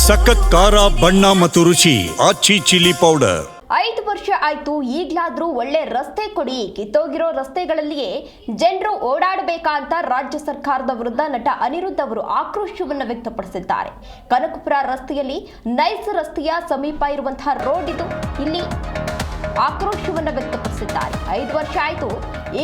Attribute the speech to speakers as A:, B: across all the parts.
A: ಸಖತ್ ಖಾರ ಬಣ್ಣ ಮತ್ತು ರುಚಿ ಆಚಿ ಚಿಲ್ಲಿ ಪೌಡರ್.
B: 5 ವರ್ಷ ಆಯ್ತು, ಈಗಲಾದ್ರೂ ಒಳ್ಳೆ ರಸ್ತೆ ಕೊಡಿ. ಕಿತ್ತೋಗಿರೋ ರಸ್ತೆಗಳಲ್ಲಿಯೇ ಜನರು ಓಡಾಡಬೇಕಾ ಅಂತ ರಾಜ್ಯ ಸರ್ಕಾರದ ವಿರುದ್ಧ ನಟ ಅನಿರುದ್ಧ್ ಅವರು ಆಕ್ರೋಶವನ್ನು ವ್ಯಕ್ತಪಡಿಸಿದ್ದಾರೆ. ಕನಕಪುರ ರಸ್ತೆಯಲ್ಲಿ ನೈಸ್ ರಸ್ತೆಯ ಸಮೀಪ ಇರುವಂತಹ ರೋಡ್ ಇದು. ಇಲ್ಲಿ ಆಕ್ರೋಶವನ್ನು ವ್ಯಕ್ತಪಡಿಸಿದ್ದಾರೆ. 5 ವರ್ಷ ಆಯ್ತು,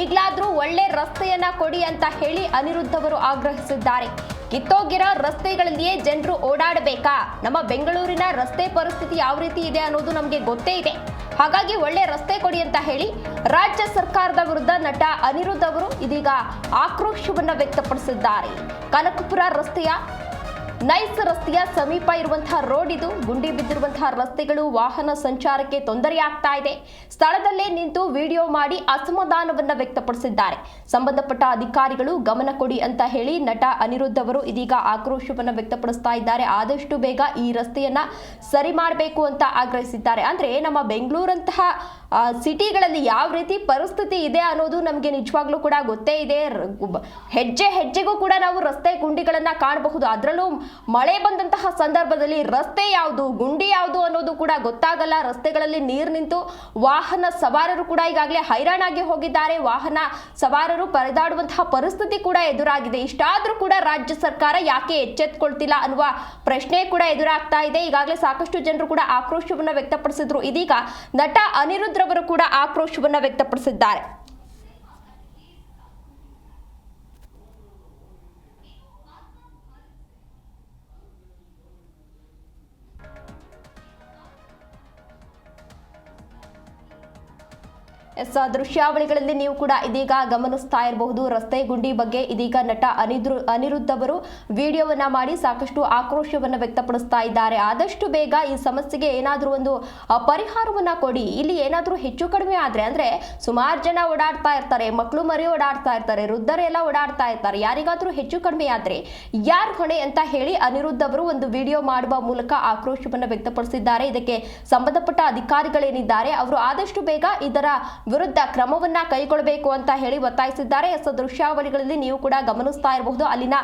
B: ಈಗಲಾದ್ರೂ ಒಳ್ಳೆ ರಸ್ತೆಯನ್ನ ಕೊಡಿ ಅಂತ ಹೇಳಿ ಅನಿರುದ್ಧ್ ಅವರು ಆಗ್ರಹಿಸಿದ್ದಾರೆ. ಕಿತ್ತೋಗಿರೋ ರಸ್ತೆಗಳಲ್ಲಿಯೇ ಜನರು ಓಡಾಡಬೇಕಾ? ನಮ್ಮ ಬೆಂಗಳೂರಿನ ರಸ್ತೆ ಪರಿಸ್ಥಿತಿ ಯಾವ ರೀತಿ ಇದೆ ಅನ್ನೋದು ನಮಗೆ ಗೊತ್ತೇ ಇದೆ. ಹಾಗಾಗಿ ಒಳ್ಳೆ ರಸ್ತೆ ಕೊಡಿ ಅಂತ ಹೇಳಿ ರಾಜ್ಯ ಸರ್ಕಾರದ ವಿರುದ್ಧ ನಟ ಅನಿರುದ್ಧ್ ಅವರು ಇದೀಗ ಆಕ್ರೋಶವನ್ನು ವ್ಯಕ್ತಪಡಿಸಿದ್ದಾರೆ. ಕನಕಪುರ ರಸ್ತೆಯ ನೈಸ್ ರಸ್ತೆಯ ಸಮೀಪ ಇರುವಂತಹ ರೋಡ್ ಇದು. ಗುಂಡಿ ಬಿದ್ದಿರುವಂತಹ ರಸ್ತೆಗಳು ವಾಹನ ಸಂಚಾರಕ್ಕೆ ತೊಂದರೆಯಾಗ್ತಾ ಇದೆ. ಸ್ಥಳದಲ್ಲೇ ನಿಂತು ವಿಡಿಯೋ ಮಾಡಿ ಅಸಮಾಧಾನವನ್ನ ವ್ಯಕ್ತಪಡಿಸಿದ್ದಾರೆ. ಸಂಬಂಧಪಟ್ಟ ಅಧಿಕಾರಿಗಳು ಗಮನ ಕೊಡಿ ಅಂತ ಹೇಳಿ ನಟ ಅನಿರುದ್ಧ್ ಅವರು ಇದೀಗ ಆಕ್ರೋಶವನ್ನು ವ್ಯಕ್ತಪಡಿಸ್ತಾ ಇದ್ದಾರೆ. ಆದಷ್ಟು ಬೇಗ ಈ ರಸ್ತೆಯನ್ನ ಸರಿ ಮಾಡಬೇಕು ಅಂತ ಆಗ್ರಹಿಸಿದ್ದಾರೆ. ಅಂದ್ರೆ ನಮ್ಮ ಬೆಂಗಳೂರಂತಹ ಸಿಟಿಗಳಲ್ಲಿ ಯಾವ ರೀತಿ ಪರಿಸ್ಥಿತಿ ಇದೆ ಅನ್ನೋದು ನಮಗೆ ನಿಜವಾಗ್ಲೂ ಕೂಡ ಗೊತ್ತೇ ಇದೆ. ಹೆಜ್ಜೆ ಹೆಜ್ಜೆಗೂ ಕೂಡ ನಾವು ರಸ್ತೆ ಗುಂಡಿಗಳನ್ನ ಕಾಣಬಹುದು. ಅದರಲ್ಲೂ ಮಳೆ ಬಂದಂತಹ ಸಂದರ್ಭದಲ್ಲಿ ರಸ್ತೆ ಯಾವುದು, ಗುಂಡಿ ಯಾವುದು ಅನ್ನೋದು ಕೂಡ ಗೊತ್ತಾಗಲ್ಲ. ರಸ್ತೆಗಳಲ್ಲಿ ನೀರು ನಿಂತು ವಾಹನ ಸವಾರರು ಕೂಡ ಈಗಾಗಲೇ ಹೈರಾಣಾಗಿ ಹೋಗಿದ್ದಾರೆ. ವಾಹನ ಸವಾರರು ಪರದಾಡುವಂತಹ ಪರಿಸ್ಥಿತಿ ಕೂಡ ಎದುರಾಗಿದೆ. ಇಷ್ಟಾದ್ರೂ ಕೂಡ ರಾಜ್ಯ ಸರ್ಕಾರ ಯಾಕೆ ಎಚ್ಚೆತ್ತುಕೊಳ್ತಿಲ್ಲ ಅನ್ನುವ ಪ್ರಶ್ನೆ ಕೂಡ ಎದುರಾಗ್ತಾ ಇದೆ. ಈಗಾಗಲೇ ಸಾಕಷ್ಟು ಜನರು ಕೂಡ ಆಕ್ರೋಶವನ್ನ ವ್ಯಕ್ತಪಡಿಸಿದ್ರು. ಇದೀಗ ನಟ ಅನಿರುದ್ಧ್ ಅವರು ಕೂಡ ಆಕ್ರೋಶವನ್ನ ವ್ಯಕ್ತಪಡಿಸಿದ್ದಾರೆ. ದೃಶ್ಯಾವಳಿಗಳಲ್ಲಿ ನೀವು ಕೂಡ ಇದೀಗ ಗಮನಿಸ್ತಾ ಇರಬಹುದು. ರಸ್ತೆ ಗುಂಡಿ ಬಗ್ಗೆ ಇದೀಗ ನಟ ಅನಿರುದ್ಧ್ ಅವರು ವಿಡಿಯೋವನ್ನ ಮಾಡಿ ಸಾಕಷ್ಟು ಆಕ್ರೋಶವನ್ನ ವ್ಯಕ್ತಪಡಿಸ್ತಾ ಇದ್ದಾರೆ. ಆದಷ್ಟು ಬೇಗ ಈ ಸಮಸ್ಯೆಗೆ ಏನಾದರೂ ಒಂದು ಪರಿಹಾರವನ್ನ ಕೊಡಿ. ಇಲ್ಲಿ ಏನಾದರೂ ಹೆಚ್ಚು ಕಡಿಮೆ ಆದ್ರೆ, ಅಂದ್ರೆ ಸುಮಾರು ಜನ ಓಡಾಡ್ತಾ ಇರ್ತಾರೆ, ಮಕ್ಕಳು ಮರಿ ಓಡಾಡ್ತಾ ಇರ್ತಾರೆ, ವೃದ್ಧರೆಲ್ಲ ಓಡಾಡ್ತಾ ಇರ್ತಾರೆ. ಯಾರಿಗಾದ್ರೂ ಹೆಚ್ಚು ಕಡಿಮೆ ಆದ್ರೆ ಯಾರು ಹೊಣೆ ಅಂತ ಹೇಳಿ ಅನಿರುದ್ಧ್ ಅವರು ಒಂದು ವಿಡಿಯೋ ಮಾಡುವ ಮೂಲಕ ಆಕ್ರೋಶವನ್ನ ವ್ಯಕ್ತಪಡಿಸಿದ್ದಾರೆ. ಇದಕ್ಕೆ ಸಂಬಂಧಪಟ್ಟ ಅಧಿಕಾರಿಗಳೇನಿದ್ದಾರೆ ಅವರು ಆದಷ್ಟು ಬೇಗ ಇದರ ವಿರುದ್ಧ ಕ್ರಮವನ್ನ ಕೈಗೊಳ್ಳಬೇಕು ಅಂತ ಹೇಳಿ ಒತ್ತಾಯಿಸಿದ್ದಾರೆ. ದೃಶ್ಯಾವಳಿಗಳಲ್ಲಿ ನೀವು ಕೂಡ ಗಮನಿಸ್ತಾ ಇರಬಹುದು ಅಲ್ಲಿನ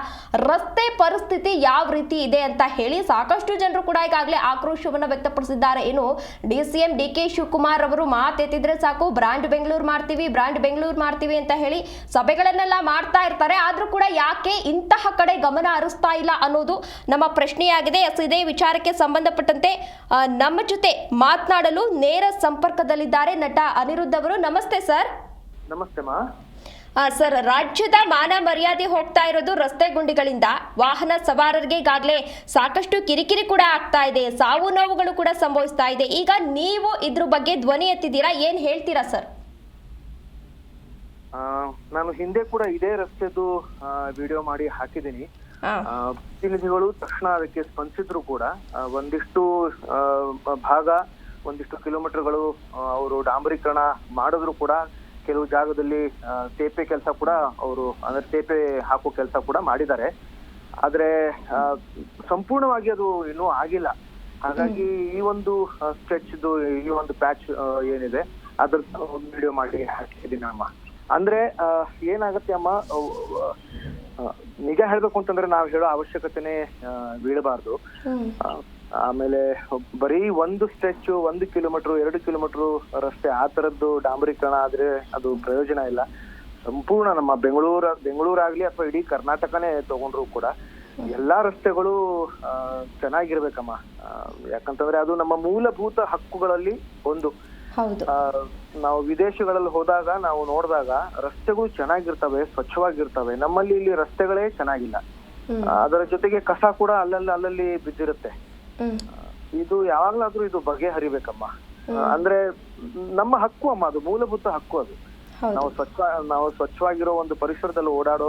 B: ರಸ್ತೆ ಪರಿಸ್ಥಿತಿ ಯಾವ ರೀತಿ ಇದೆ ಅಂತ ಹೇಳಿ ಸಾಕಷ್ಟು ಜನರು ಕೂಡ ಈಗಾಗಲೇ ಆಕ್ರೋಶವನ್ನ ವ್ಯಕ್ತಪಡಿಸಿದ್ದಾರೆ. ಇನ್ನು ಡಿಸಿಎಂ ಡಿ.ಕೆ. ಶಿವಕುಮಾರ್ ಅವರು ಮಾತೆತ್ತಿದ್ರೆ ಸಾಕು, ಬ್ರಾಂಡ್ ಬೆಂಗಳೂರು ಮಾಡ್ತೀವಿ, ಬ್ರಾಂಡ್ ಬೆಂಗಳೂರು ಮಾಡ್ತೀವಿ ಅಂತ ಹೇಳಿ ಸಭೆಗಳನ್ನೆಲ್ಲ ಮಾಡ್ತಾ ಇರ್ತಾರೆ. ಆದ್ರೂ ಕೂಡ ಯಾಕೆ ಇಂತಹ ಕಡೆ ಗಮನ ಹರಿಸ್ತಾ ಇಲ್ಲ ಅನ್ನೋದು ನಮ್ಮ ಪ್ರಶ್ನೆಯಾಗಿದೆ. ಇದೇ ವಿಚಾರಕ್ಕೆ ಸಂಬಂಧಪಟ್ಟಂತೆ ನಮ್ಮ ಜೊತೆ ಮಾತನಾಡಲು ನೇರ ಸಂಪರ್ಕದಲ್ಲಿದ್ದಾರೆ ನಟ ಅನಿರುದ್ಧ್ ಅವರು. ನಮಸ್ತೆ ಸರ್.
C: ನಮಸ್ತೆ ಮಾ.
B: ಸರ್, ರಾಜ್ಯದ ಮಾನ ಮರ್ಯಾದೆ ಹೋಗ್ತಾ ಇರೋದು ರಸ್ತೆ ಗುಂಡಿಗಳಿಂದ. ವಾಹನ ಸವಾರರಿಗೆ ಈಗಾಗಲೇ ಸಾಕಷ್ಟು ಕಿರಿಕಿರಿ ಕೂಡ ಆಗ್ತಾ ಇದೆ, ಸಾವು ನೋವುಗಳು ಕೂಡ ಸಂಭವಿಸ್ತಾ ಇದೆ. ಈಗ ನೀವು ಇದ್ರ ಬಗ್ಗೆ ಧ್ವನಿ ಎತ್ತಿದ್ದೀರಾ, ಏನ್ ಹೇಳ್ತೀರಾ ಸರ್?
C: ನಾನು ಹಿಂದೆ ಕೂಡ ಇದೇ ರಸ್ತೆದು ವಿಡಿಯೋ ಮಾಡಿ ಹಾಕಿದ್ದೀನಿ. ಪ್ರತಿನಿಧಿಗಳು ತಕ್ಷಣ ಅದಕ್ಕೆ ಸ್ಪಂದಿಸಿದ್ರು ಕೂಡ ಒಂದಿಷ್ಟು ಭಾಗ, ಒಂದಿಷ್ಟು ಕಿಲೋಮೀಟರ್ಗಳು ಅವರು ಡಾಂಬರೀಕರಣ ಮಾಡಿದ್ರು ಕೂಡ ಕೆಲವು ಜಾಗದಲ್ಲಿ ತೇಪೆ ಕೆಲಸ ಕೂಡ ಅವರು ಅಂದ್ರೆ ತೇಪೆ ಹಾಕೋ ಕೆಲಸ ಕೂಡ ಮಾಡಿದ್ದಾರೆ. ಆದ್ರೆ ಸಂಪೂರ್ಣವಾಗಿ ಅದು ಇನ್ನೂ ಆಗಿಲ್ಲ. ಹಾಗಾಗಿ ಈ ಒಂದು ಸ್ಟ್ರೆಚ್ದು ಈ ಒಂದು ಪ್ಯಾಚ್ ಏನಿದೆ ಅದ್ರ ವಿಡಿಯೋ ಮಾಡಿ ಹಾಕಿದ್ದೀನಿ ಅಮ್ಮ. ಅಂದ್ರೆ ಏನಾಗತ್ತೆ ಅಮ್ಮ, ನಿಜ ಹೇಳ್ಬೇಕು ಅಂತಂದ್ರೆ ನಾವು ಹೇಳೋ ಅವಶ್ಯಕತೆನೆ ಬೀಳಬಾರ್ದು. ಆಮೇಲೆ ಬರೀ ಒಂದು ಸ್ಟ್ರೆಚ್ 1 ಕಿಲೋಮೀಟರ್ 2 ಕಿಲೋಮೀಟರ್ ರಸ್ತೆ ಆ ತರದ್ದು ಡಾಂಬರೀಕರಣ ಆದ್ರೆ ಅದು ಪ್ರಯೋಜನ ಇಲ್ಲ. ಸಂಪೂರ್ಣ ನಮ್ಮ ಬೆಂಗಳೂರಾಗ್ಲಿ ಅಥವಾ ಇಡೀ ಕರ್ನಾಟಕನೇ ತಗೊಂಡ್ರು ಕೂಡ ಎಲ್ಲಾ ರಸ್ತೆಗಳು ಚೆನ್ನಾಗಿರ್ಬೇಕಮ್ಮ. ಯಾಕಂತಂದ್ರೆ ಅದು ನಮ್ಮ ಮೂಲಭೂತ ಹಕ್ಕುಗಳಲ್ಲಿ ಒಂದು. ನಾವು ವಿದೇಶಗಳಲ್ಲಿ ಹೋದಾಗ ನಾವು ನೋಡಿದಾಗ ರಸ್ತೆಗಳು ಚೆನ್ನಾಗಿರ್ತವೆ, ಸ್ವಚ್ಛವಾಗಿರ್ತವೆ. ನಮ್ಮಲ್ಲಿ ಇಲ್ಲಿ ರಸ್ತೆಗಳೇ ಚೆನ್ನಾಗಿಲ್ಲ. ಅದರ ಜೊತೆಗೆ ಕಸ ಕೂಡ ಅಲ್ಲಲ್ಲಿ ಬಿದ್ದಿರುತ್ತೆ. ಇದು ಯಾವಾಗ್ಲಾದ್ರೂ ಇದು ಬಗೆಹರಿಬೇಕಮ್ಮ. ಅಂದ್ರೆ ನಮ್ಮ ಹಕ್ಕು ಅಮ್ಮ, ಅದು ಮೂಲಭೂತ ಹಕ್ಕು. ಅದು ನಾವು ಸ್ವಚ್ಛವಾಗಿರೋ ಒಂದು ಪರಿಸರದಲ್ಲಿ ಓಡಾಡೋ,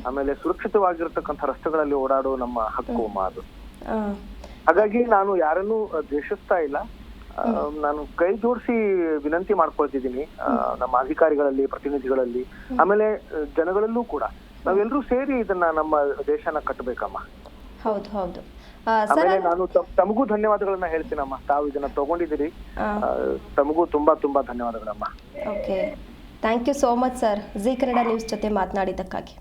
C: ಆಮೇಲೆ ಸುರಕ್ಷಿತವಾಗಿರ್ತಕ್ಕಂಥ ರಸ್ತೆಗಳಲ್ಲಿ ಓಡಾಡೋ ನಮ್ಮ ಹಕ್ಕು ಅಮ್ಮ ಅದು. ಹಾಗಾಗಿ ನಾನು ಯಾರನ್ನೂ ದ್ವೇಷಿಸ್ತಾ ಇಲ್ಲ. ನಾನು ಕೈ ಜೋಡಿಸಿ ವಿನಂತಿ ಮಾಡ್ಕೊಳ್ತಿದ್ದೀನಿ ನಮ್ಮ ಅಧಿಕಾರಿಗಳಲ್ಲಿ, ಪ್ರತಿನಿಧಿಗಳಲ್ಲಿ, ಆಮೇಲೆ ಜನಗಳಲ್ಲೂ ಕೂಡ ನಾವೆಲ್ಲರೂ ಸೇರಿ ಇದನ್ನ ನಮ್ಮ ದೇಶನ ಕಟ್ಟಬೇಕಮ್ಮ. ಆಮೇಲೆ ನಾನು ತಮಗೂ ಧನ್ಯವಾದಗಳನ್ನ ಹೇಳ್ತೀನಮ್ಮ. ತಾವು ಇದನ್ನ ತಗೊಂಡಿದ್ದೀರಿ, ತಮಗೂ ತುಂಬಾ ತುಂಬಾ ಧನ್ಯವಾದಗಳಮ್ಮ.
B: Okay, thank you so much sir, Zee Kannada news ಜೊತೆ ಮಾತನಾಡಿದ್ದಕ್ಕಾಗಿ.